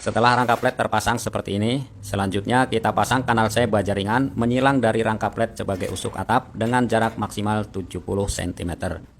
Setelah rangka plet terpasang seperti ini, selanjutnya kita pasang kanal C baja ringan menyilang dari rangka plet sebagai usuk atap dengan jarak maksimal 70 cm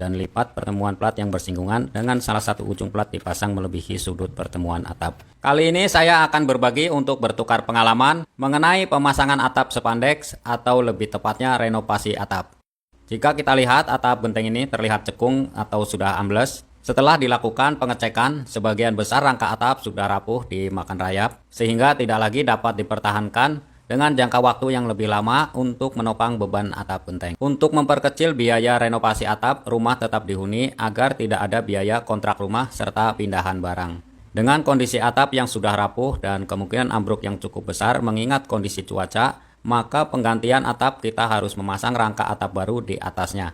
dan lipat pertemuan plat yang bersinggungan dengan salah satu ujung plat dipasang melebihi sudut pertemuan atap. Kali ini saya akan berbagi untuk bertukar pengalaman mengenai pemasangan atap spandex atau lebih tepatnya renovasi atap. Jika kita lihat atap genteng ini terlihat cekung atau sudah ambles. Setelah dilakukan pengecekan, sebagian besar rangka atap sudah rapuh dimakan rayap, sehingga tidak lagi dapat dipertahankan dengan jangka waktu yang lebih lama untuk menopang beban atap genteng. Untuk memperkecil biaya renovasi atap, rumah tetap dihuni agar tidak ada biaya kontrak rumah serta pindahan barang. Dengan kondisi atap yang sudah rapuh dan kemungkinan ambruk yang cukup besar mengingat kondisi cuaca, maka penggantian atap kita harus memasang rangka atap baru di atasnya.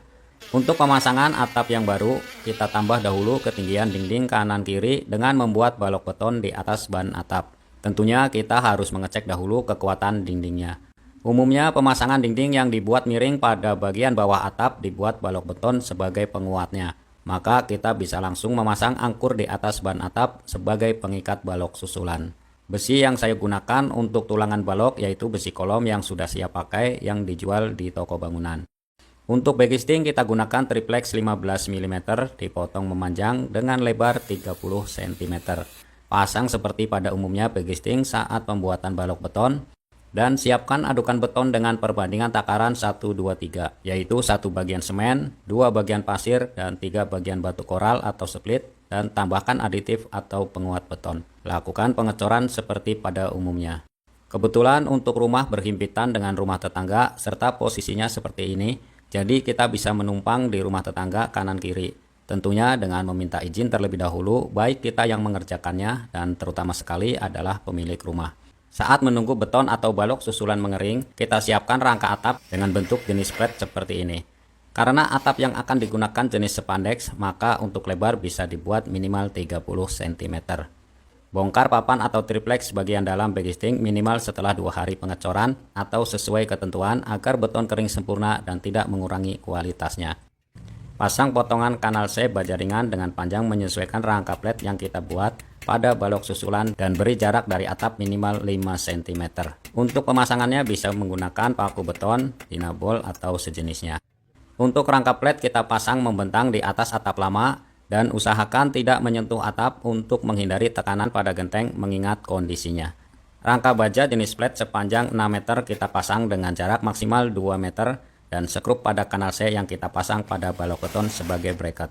Untuk pemasangan atap yang baru, kita tambah dahulu ketinggian dinding kanan kiri dengan membuat balok beton di atas ban atap. Tentunya kita harus mengecek dahulu kekuatan dindingnya. Umumnya pemasangan dinding yang dibuat miring pada bagian bawah atap dibuat balok beton sebagai penguatnya. Maka kita bisa langsung memasang angkur di atas ban atap sebagai pengikat balok susulan. Besi yang saya gunakan untuk tulangan balok yaitu besi kolom yang sudah siap pakai yang dijual di toko bangunan. Untuk backisting kita gunakan triplex 15 mm dipotong memanjang dengan lebar 30 cm. Pasang seperti pada umumnya backisting saat pembuatan balok beton dan siapkan adukan beton dengan perbandingan takaran 1, 2, 3 yaitu 1 bagian semen, 2 bagian pasir dan 3 bagian batu koral atau split dan tambahkan aditif atau penguat beton. Lakukan pengecoran seperti pada umumnya. Kebetulan untuk rumah berhimpitan dengan rumah tetangga serta posisinya seperti ini. Jadi kita bisa menumpang di rumah tetangga kanan kiri. Tentunya dengan meminta izin terlebih dahulu baik kita yang mengerjakannya dan terutama sekali adalah pemilik rumah. Saat menunggu beton atau balok susulan mengering, kita siapkan rangka atap dengan bentuk jenis flat seperti ini. Karena atap yang akan digunakan jenis spandex, maka untuk lebar bisa dibuat minimal 30 cm. Bongkar papan atau triplex bagian dalam backisting minimal setelah 2 hari pengecoran atau sesuai ketentuan agar beton kering sempurna dan tidak mengurangi kualitasnya. Pasang potongan kanal C baja ringan dengan panjang menyesuaikan rangka plet yang kita buat pada balok susulan dan beri jarak dari atap minimal 5 cm. Untuk pemasangannya bisa menggunakan paku beton, dinabol atau sejenisnya. Untuk rangka plet kita pasang membentang di atas atap lama dan usahakan tidak menyentuh atap untuk menghindari tekanan pada genteng mengingat kondisinya. Rangka baja jenis flat sepanjang 6 meter kita pasang dengan jarak maksimal 2 meter dan sekrup pada kanal C yang kita pasang pada balok beton sebagai bracket.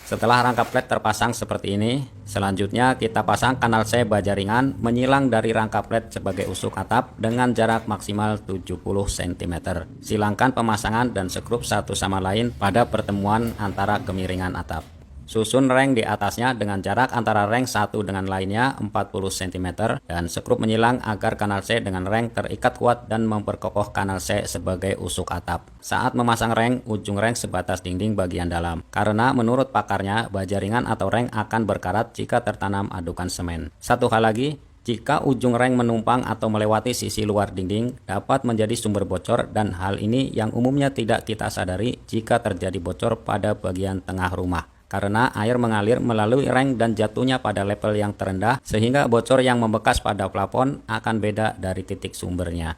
Setelah rangka plet terpasang seperti ini, selanjutnya kita pasang kanal C baja ringan menyilang dari rangka plet sebagai usuk atap dengan jarak maksimal 70 cm. Silangkan pemasangan dan sekrup satu sama lain pada pertemuan antara kemiringan atap. Susun reng di atasnya dengan jarak antara reng satu dengan lainnya 40 cm dan sekrup menyilang agar kanal C dengan reng terikat kuat dan memperkokoh kanal C sebagai usuk atap. Saat memasang reng, ujung reng sebatas dinding bagian dalam. Karena menurut pakarnya, baja ringan atau reng akan berkarat jika tertanam adukan semen. Satu hal lagi, jika ujung reng menumpang atau melewati sisi luar dinding dapat menjadi sumber bocor dan hal ini yang umumnya tidak kita sadari jika terjadi bocor pada bagian tengah rumah. Karena air mengalir melalui reng dan jatuhnya pada level yang terendah sehingga bocor yang membekas pada plafon akan beda dari titik sumbernya.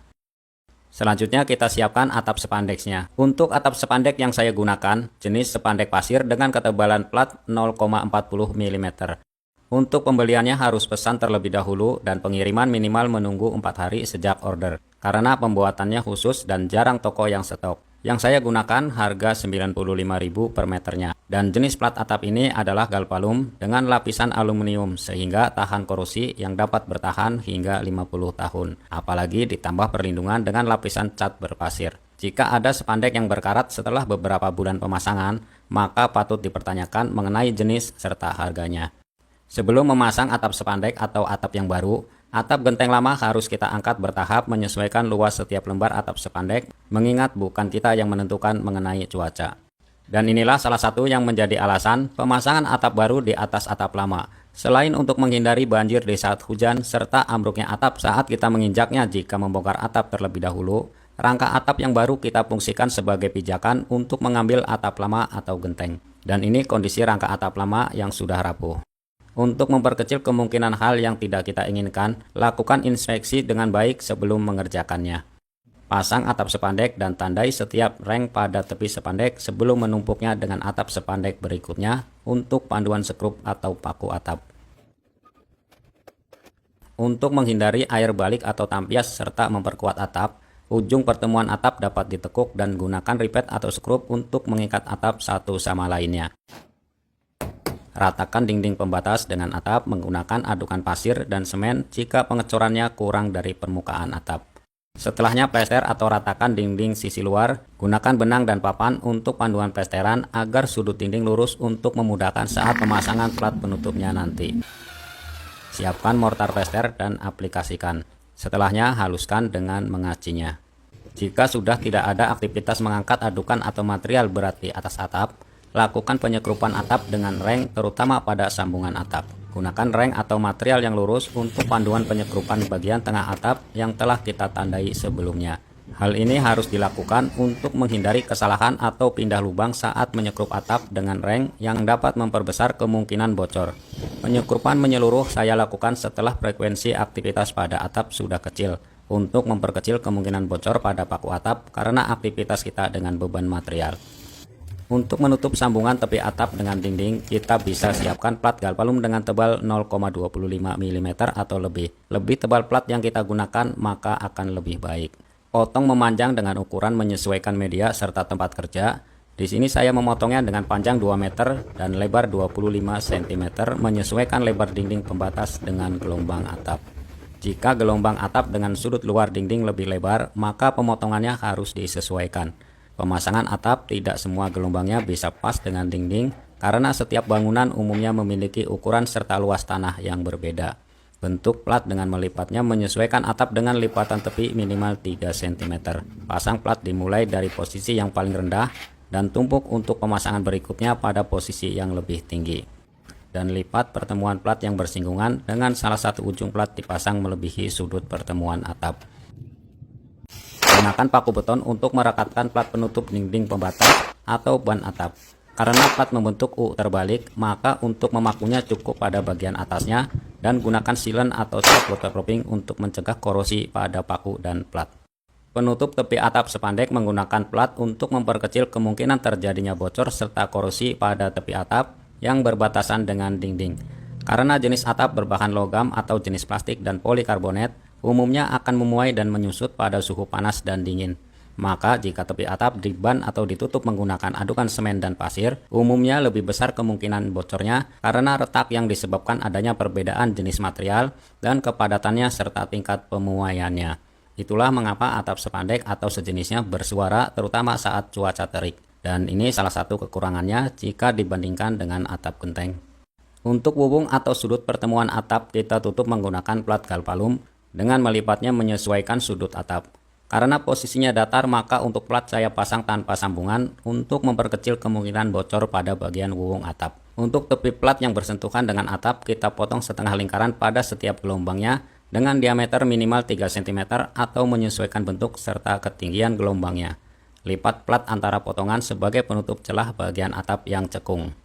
Selanjutnya kita siapkan atap spandexnya. Untuk atap spandek yang saya gunakan jenis spandek pasir dengan ketebalan plat 0,40 mm. Untuk pembeliannya harus pesan terlebih dahulu dan pengiriman minimal menunggu 4 hari sejak order. Karena pembuatannya khusus dan jarang toko yang stok. Yang saya gunakan harga 95.000 per meternya. Dan jenis plat atap ini adalah galvalum dengan lapisan aluminium sehingga tahan korosi yang dapat bertahan hingga 50 tahun. Apalagi ditambah perlindungan dengan lapisan cat berpasir. Jika ada spandek yang berkarat setelah beberapa bulan pemasangan, maka patut dipertanyakan mengenai jenis serta harganya. Sebelum memasang atap spandek atau atap yang baru, atap genteng lama harus kita angkat bertahap menyesuaikan luas setiap lembar atap spandek, mengingat bukan kita yang menentukan mengenai cuaca. Dan inilah salah satu yang menjadi alasan pemasangan atap baru di atas atap lama. Selain untuk menghindari banjir di saat hujan serta ambruknya atap saat kita menginjaknya jika membongkar atap terlebih dahulu, rangka atap yang baru kita fungsikan sebagai pijakan untuk mengambil atap lama atau genteng. Dan ini kondisi rangka atap lama yang sudah rapuh. Untuk memperkecil kemungkinan hal yang tidak kita inginkan, lakukan inspeksi dengan baik sebelum mengerjakannya. Pasang atap sepandek dan tandai setiap reng pada tepi sepandek sebelum menumpuknya dengan atap sepandek berikutnya untuk panduan skrup atau paku atap. Untuk menghindari air balik atau tampias serta memperkuat atap, ujung pertemuan atap dapat ditekuk dan gunakan ripet atau skrup untuk mengikat atap satu sama lainnya. Ratakan dinding pembatas dengan atap menggunakan adukan pasir dan semen jika pengecorannya kurang dari permukaan atap. Setelahnya plester atau ratakan dinding sisi luar, gunakan benang dan papan untuk panduan plesteran agar sudut dinding lurus untuk memudahkan saat pemasangan plat penutupnya nanti. Siapkan mortar plester dan aplikasikan. Setelahnya haluskan dengan mengacinya. Jika sudah tidak ada aktivitas mengangkat adukan atau material berat di atas atap, lakukan penyekrupan atap dengan reng terutama pada sambungan atap. Gunakan reng atau material yang lurus untuk panduan penyekrupan bagian tengah atap yang telah kita tandai sebelumnya. Hal ini harus dilakukan untuk menghindari kesalahan atau pindah lubang saat menyekrup atap dengan reng yang dapat memperbesar kemungkinan bocor. Penyekrupan menyeluruh saya lakukan setelah frekuensi aktivitas pada atap sudah kecil untuk memperkecil kemungkinan bocor pada paku atap karena aktivitas kita dengan beban material. Untuk menutup sambungan tepi atap dengan dinding, kita bisa siapkan plat galvalum dengan tebal 0,25 mm atau lebih. Lebih tebal plat yang kita gunakan, maka akan lebih baik. Potong memanjang dengan ukuran menyesuaikan media serta tempat kerja. Di sini saya memotongnya dengan panjang 2 meter dan lebar 25 cm, menyesuaikan lebar dinding pembatas dengan gelombang atap. Jika gelombang atap dengan sudut luar dinding lebih lebar, maka pemotongannya harus disesuaikan. Pemasangan atap tidak semua gelombangnya bisa pas dengan dinding karena setiap bangunan umumnya memiliki ukuran serta luas tanah yang berbeda. Bentuk plat dengan melipatnya menyesuaikan atap dengan lipatan tepi minimal 3 cm. Pasang plat dimulai dari posisi yang paling rendah dan tumpuk untuk pemasangan berikutnya pada posisi yang lebih tinggi. Dan lipat pertemuan plat yang bersinggungan dengan salah satu ujung plat dipasang melebihi sudut pertemuan atap. Gunakan paku beton untuk merekatkan plat penutup dinding pembatas atau ban atap. Karena plat membentuk U terbalik, maka untuk memakunya cukup pada bagian atasnya dan gunakan sealant atau cat waterproofing untuk mencegah korosi pada paku dan plat. Penutup tepi atap sepandek menggunakan plat untuk memperkecil kemungkinan terjadinya bocor serta korosi pada tepi atap yang berbatasan dengan dinding. Karena jenis atap berbahan logam atau jenis plastik dan polikarbonat, umumnya akan memuai dan menyusut pada suhu panas dan dingin. Maka jika tepi atap diban atau ditutup menggunakan adukan semen dan pasir, umumnya lebih besar kemungkinan bocornya karena retak yang disebabkan adanya perbedaan jenis material dan kepadatannya serta tingkat pemuaiannya. Itulah mengapa atap sepandek atau sejenisnya bersuara terutama saat cuaca terik. Dan ini salah satu kekurangannya jika dibandingkan dengan atap genteng. Untuk wubung atau sudut pertemuan atap kita tutup menggunakan plat galvalum dengan melipatnya menyesuaikan sudut atap. Karena posisinya datar, maka untuk plat saya pasang tanpa sambungan untuk memperkecil kemungkinan bocor pada bagian wubung atap. Untuk tepi plat yang bersentuhan dengan atap, kita potong setengah lingkaran pada setiap gelombangnya dengan diameter minimal 3 cm atau menyesuaikan bentuk serta ketinggian gelombangnya. Lipat plat antara potongan sebagai penutup celah bagian atap yang cekung.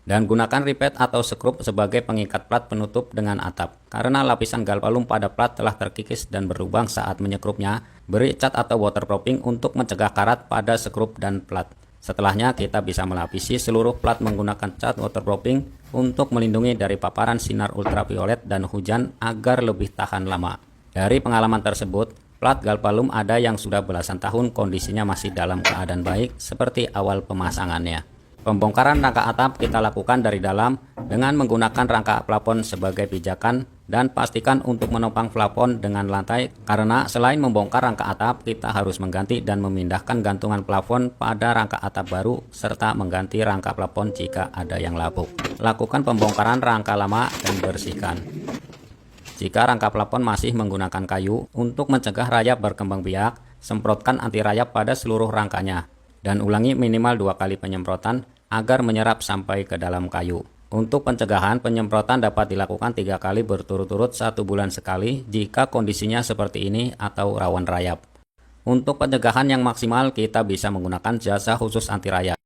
Dan gunakan ripet atau skrup sebagai pengikat plat penutup dengan atap. Karena lapisan galvalum pada plat telah terkikis dan berlubang saat menyekrupnya, beri cat atau waterproofing untuk mencegah karat pada skrup dan plat. Setelahnya kita bisa melapisi seluruh plat menggunakan cat waterproofing untuk melindungi dari paparan sinar ultraviolet dan hujan agar lebih tahan lama. Dari pengalaman tersebut, plat galvalum ada yang sudah belasan tahun kondisinya masih dalam keadaan baik seperti awal pemasangannya. Pembongkaran rangka atap kita lakukan dari dalam dengan menggunakan rangka plafon sebagai pijakan dan pastikan untuk menopang plafon dengan lantai karena selain membongkar rangka atap kita harus mengganti dan memindahkan gantungan plafon pada rangka atap baru serta mengganti rangka plafon jika ada yang lapuk. Lakukan pembongkaran rangka lama dan bersihkan. Jika rangka plafon masih menggunakan kayu, untuk mencegah rayap berkembang biak, semprotkan anti rayap pada seluruh rangkanya dan ulangi minimal 2 kali penyemprotan agar menyerap sampai ke dalam kayu. Untuk pencegahan, penyemprotan dapat dilakukan 3 kali berturut-turut 1 bulan sekali jika kondisinya seperti ini atau rawan rayap. Untuk pencegahan yang maksimal, kita bisa menggunakan jasa khusus anti rayap.